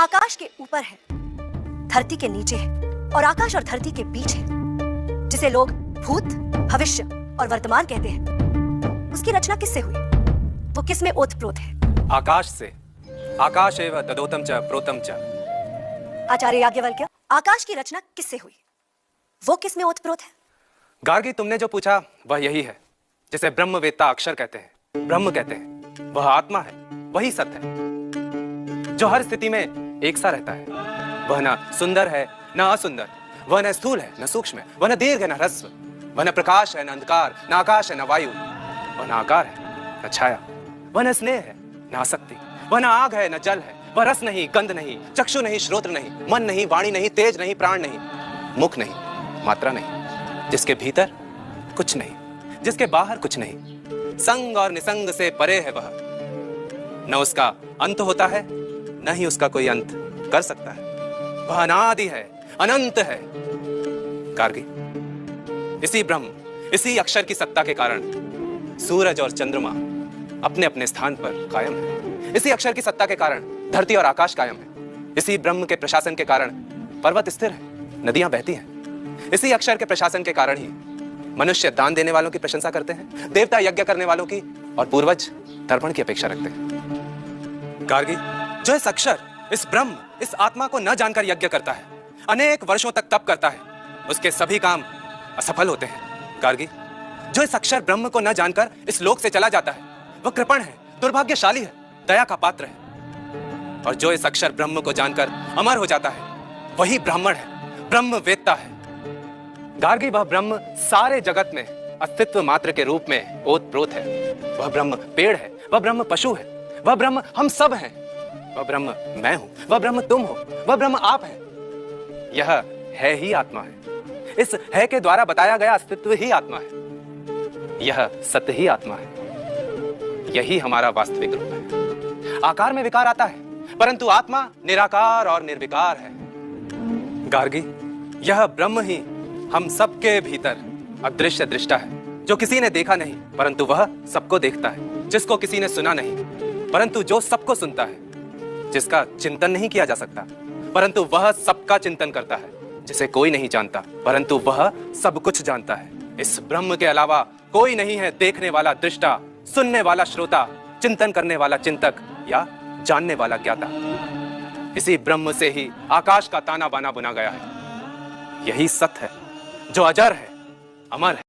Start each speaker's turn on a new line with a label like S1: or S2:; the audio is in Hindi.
S1: आकाश के ऊपर है, धरती के नीचे है और आकाश और धरती के बीच है, जिसे लोग भूत, भविष्य और वर्तमान कहते हैं, उसकी रचना किससे हुई? वो किस में ओतप्रोत है?
S2: आकाश से। आकाश एव तदोतम च प्रोतम च।
S1: आचार्य याज्ञवल्क्य, आकाश की रचना किससे हुई? वो किस में ओतप्रोत है?
S2: गार्गी, तुमने जो पूछा वह यही है जिसे ब्रह्मवेत्ता अक्षर कहते हैं, ब्रह्म कहते हैं। वह आत्मा है, वही सत्य है जो हर स्थिति में एक सा रहता है। वह न सुंदर है न असुंदर, वह न स्थूल है न सूक्ष्म है, वह न दीर्घ है न ह्रस्व, वह न प्रकाश है न अंधकार, न आकाश है न वायु, वह न आकार है न छाया, वह न स्नेह है न आसक्ति, वह न आग है न जल है, वह रस नहीं, गंध नहीं, चक्षु नहीं, श्रोत्र नहीं, मन नहीं, वाणी नहीं, तेज नहीं, प्राण नहीं, मुख नहीं, मात्रा नहीं, जिसके भीतर कुछ नहीं, जिसके बाहर कुछ नहीं, संग और निसंग से परे है वह। न उसका अंत होता है, न ही उसका कोई अंत कर सकता है। वह अनादि है, अनंत है। गार्गी, इसी ब्रह्म, इसी अक्षर की सत्ता के कारण सूरज और चंद्रमा अपने अपने स्थान पर कायम है। इसी अक्षर की सत्ता के कारण धरती और आकाश कायम है। इसी ब्रह्म के प्रशासन के कारण पर्वत स्थिर है, नदियां बहती हैं। इसी अक्षर के प्रशासन के कारण ही मनुष्य दान देने वालों की प्रशंसा करते हैं, देवता यज्ञ करने वालों की, और पूर्वज तर्पण की अपेक्षा रखते हैं। गार्गी, जो इस अक्षर, इस ब्रह्म, इस आत्मा को न जानकर यज्ञ करता है, अनेक वर्षों तक तप करता है, उसके सभी काम असफल होते हैं। गार्गी, जो इस अक्षर ब्रह्म को न जानकर इस लोक से चला जाता है, वह कृपण है, दुर्भाग्यशाली है, दया का पात्र है। और जो इस अक्षर ब्रह्म को जानकर अमर हो जाता है, वही ब्राह्मण है, ब्रह्मवेत्ता है। गार्गी, वह ब्रह्म सारे जगत में अस्तित्व मात्र के रूप में ओतप्रोत है। वह ब्रह्म पेड़ है, वह ब्रह्म पशु है, वह ब्रह्म हम सब हैं, वह ब्रह्म मैं हूं, वह ब्रह्म तुम हो, वह ब्रह्म आप है। यह है ही आत्मा है। इस है के द्वारा बताया गया अस्तित्व ही आत्मा है। यह सत्य ही आत्मा है। यही हमारा वास्तविक रूप है। आकार में विकार आता है, परंतु आत्मा निराकार और निर्विकार है। गार्गी, यह ब्रह्म ही हम सबके भीतर अदृश्य दृष्टा है, जो किसी ने देखा नहीं परंतु वह सबको देखता है, जिसको किसी ने सुना नहीं परंतु जो सबको सुनता है, जिसका चिंतन नहीं किया जा सकता परंतु वह सबका चिंतन करता है, जिसे कोई नहीं जानता परंतु वह सब कुछ जानता है। इस ब्रह्म के अलावा कोई नहीं है देखने वाला दृष्टा, सुनने वाला श्रोता, चिंतन करने वाला चिंतक या जानने वाला ज्ञाता। इसी ब्रह्म से ही आकाश का ताना बाना बुना गया है। यही सत्य है जो अजर है, अमर है,